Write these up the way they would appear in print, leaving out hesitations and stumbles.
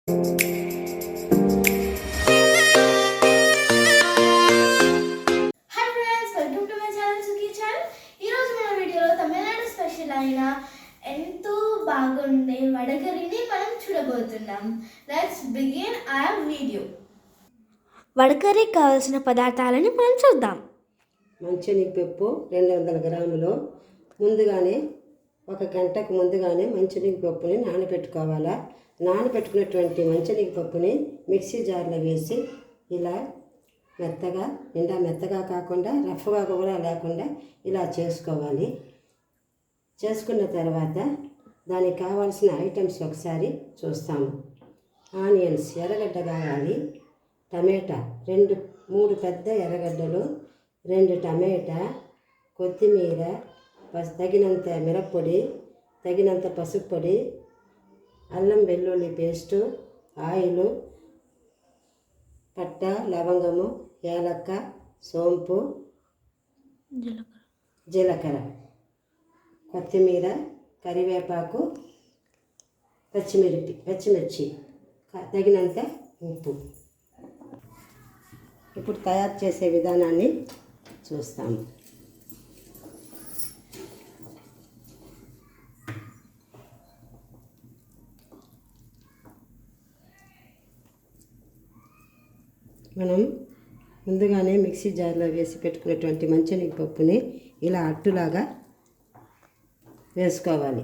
Hi friends, welcome to my channel Sukhi channel. ఈ రోజు మన వీడియోలో తమిళనాడు స్పెషల్ అయిన ఎంతో బాగుండే వడకర్రీని మనం చూడబోతున్నాం. Let's begin our video. వడకర్రీకి కావాల్సిన పదార్థాలను మనం చూద్దాం. మంచినీగపప్పు 200 గ్రాములు ముందుగానే ఒక గంటకు ముందుగానే మంచినీగపప్పుని నానబెట్టుకోవాలా. నానబెట్టుకున్నటువంటి మంచినీగపప్పుని మిక్సీ జార్లో వేసి ఇలా మెత్తగా కాకుండా రఫ్గా కూడా లేకుండా ఇలా చేసుకోవాలి. చేసుకున్న తర్వాత దానికి కావాల్సిన ఐటమ్స్ ఒకసారి చూస్తాము. ఆనియన్స్ ఎర్రగడ్డ కావాలి, టమాటా 3 పెద్ద ఎర్రగడ్డలు, 2 టమాటా, కొత్తిమీర, తగినంత మిరప్పొడి, తగినంత పసుపు పొడి, అల్లం వెల్లుల్లి పేస్టు, ఆయిలు, పట్ట లవంగము, ఏలక్క, సోంపు, జీలకర్ర, కొత్తిమీర, కరివేపాకు, పచ్చిమిర్చి, తగినంత ఉప్పు. ఇప్పుడు తయారు చేసే విధానాన్ని చూస్తాము. మనం ముందుగానే మిక్సీ జార్లో వేసి పెట్టుకున్నటువంటి మంచినీగపప్పుని ఇలా అట్టులాగా వేసుకోవాలి.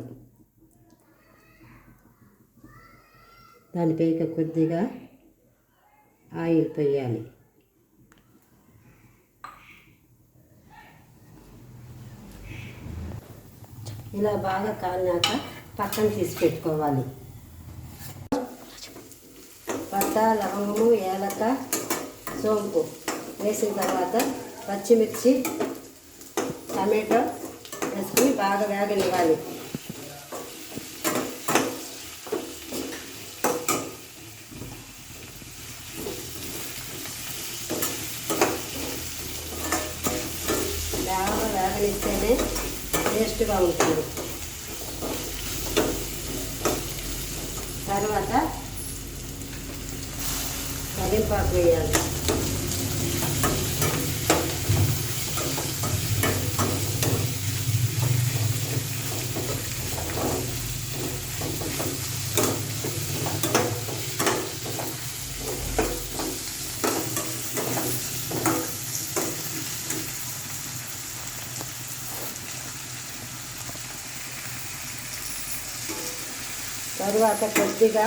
దానిపై కొద్దిగా ఆయిల్ పోయాలి. ఇలా బాగా కాలినాక పక్కన తీసి పెట్టుకోవాలి. పట్ట లవంగము, ఏలక, సోంపు వేసిన తర్వాత పచ్చిమిర్చి, టమాటో వేసుకుని బాగా వేగనివ్వాలి. బాగా వేగనిస్తేనే టేస్ట్గా ఉంటుంది. తర్వాత కరివేపాకు వేయాలి. తరువాత కొద్దిగా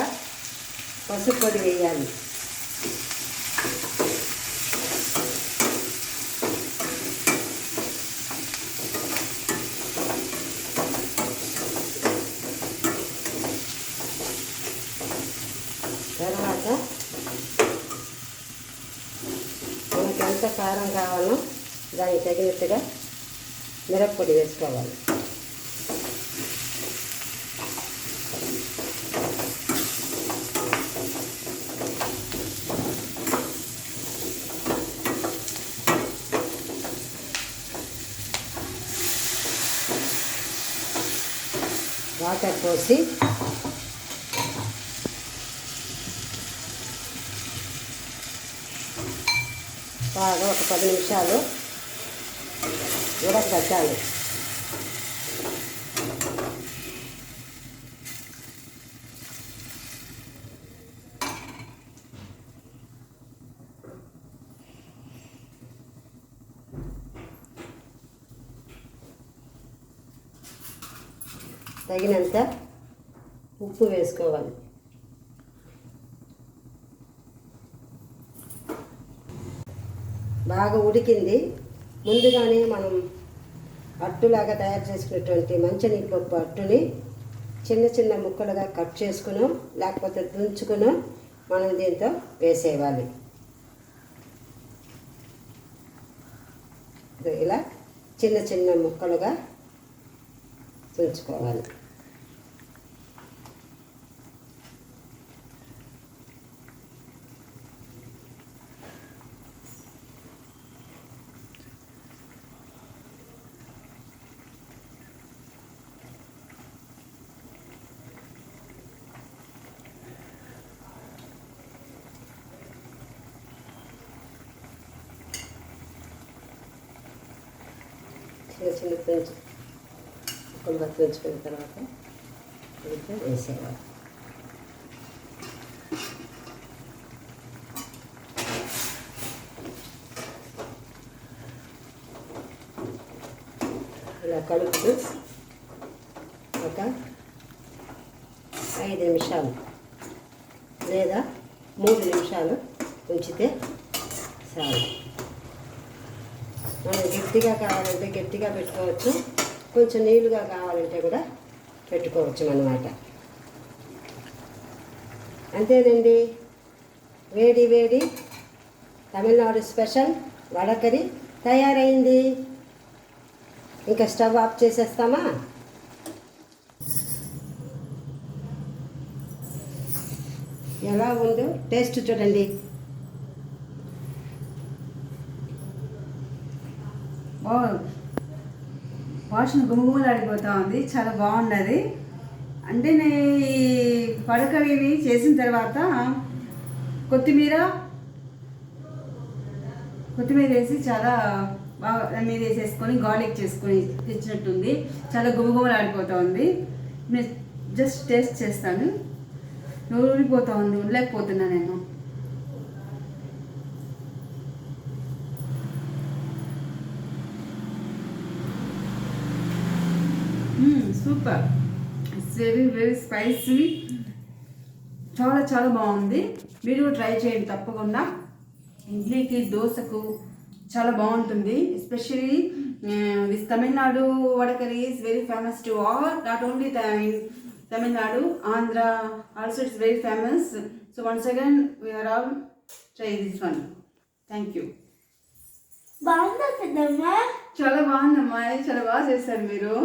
పసుపు పొడి వేయాలి. తర్వాత మనకి ఎంత కారం కావాలో దానికి తగినట్టుగా మిరప్పొడి వేసుకోవాలి. వాటర్ పోసి బాగా ఒక 10 నిమిషాలు ఉడకబెట్టాలి. తగినంత ఉప్పు వేసుకోవాలి. బాగా ఉడికింది. ముందుగానే మనం అట్టులాగా తయారు చేసుకున్నటువంటి మంచినీగపప్పు అట్టుని చిన్న చిన్న ముక్కలుగా కట్ చేసుకుని లేకపోతే తుంచుకుని మనం దీంతో వేసేయాలి. ఇలా చిన్న చిన్న ముక్కలుగా తుంచుకోవాలి. చిన్న తుంచు ముక్కలుగా తుంచుకున్న తర్వాత దీంట్లో వేసేయాలి. ఇలా కలుపుతూ ఒక 5 నిమిషాలు లేదా 3 నిమిషాలు ఉంచితే చాలు. మనం గట్టిగా కావాలంటే గట్టిగా పెట్టుకోవచ్చు, కొంచెం నీళ్ళుగా కావాలంటే కూడా పెట్టుకోవచ్చు అన్నమాట. అంతేనండి, వేడి వేడి తమిళనాడు స్పెషల్ వడకరి తయారైంది. ఇంకా స్టవ్ ఆఫ్ చేసేస్తామా? ఎలా ఉందో టేస్ట్ చూడండి. వాసన గుమగుమలాడిపోతూ ఉంది, చాలా బాగున్నది. అంటే నేను ఈ వడకర్రీని చేసిన తర్వాత కొత్తిమీర వేసి చాలా బాగా మీద వేసేసుకొని గార్లిక్ చేసుకొని తెచ్చినట్టుంది. చాలా గుమగుమలాడిపోతూ ఉంది. నేను జస్ట్ టేస్ట్ చేస్తాను. ఊరిపోతూ ఉంది, ఉండలేకపోతున్నా నేను. Super, it's very very spicy. చాలా చాలా బాగుంది. మీరు కూడా ట్రై చేయండి తప్పకుండా. ఇడ్లీకి దోశకు చాలా బాగుంటుంది. Especially this Tamil Nadu vada curry is very famous to all, not only Tamil Nadu, Andhra also it's very famous. So once again we are all try this one. Thank you. బాగుందా పెద్దమ్మా? చాలా బాగుందమ్మా, చాలా బాగా చేశారు మీరు.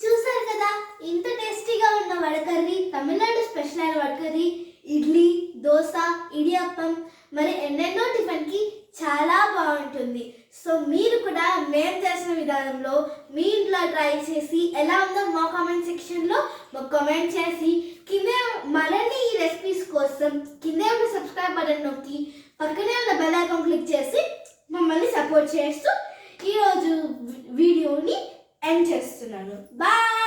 చూసారు కదా, ఇంత టేస్టీగా ఉన్న వడకర్రీ, తమిళనాడు స్పెషల్ అయిన వడకర్రీ, ఇడ్లీ, దోశ, ఇడియప్పం, మరి ఎన్నెన్నో టిఫిన్కి చాలా బాగుంటుంది. సో మీరు కూడా మేము చేసిన విధానంలో మీ ఇంట్లో ట్రై చేసి ఎలా ఉందో మా కామెంట్ సెక్షన్లో మాకు కామెంట్ చేసి, కిందే మరిన్ని ఈ రెసిపీస్ కోసం కిందే ఉన్న సబ్స్క్రైబ్ బటన్ నొక్కి పక్కనే ఉన్న బెల్ ఐకాన్ క్లిక్ చేసి మమ్మల్ని సపోర్ట్ చేస్తూ ఈరోజు వీడియోని ఎండ్ చేస్తున్నాను. బాయ్.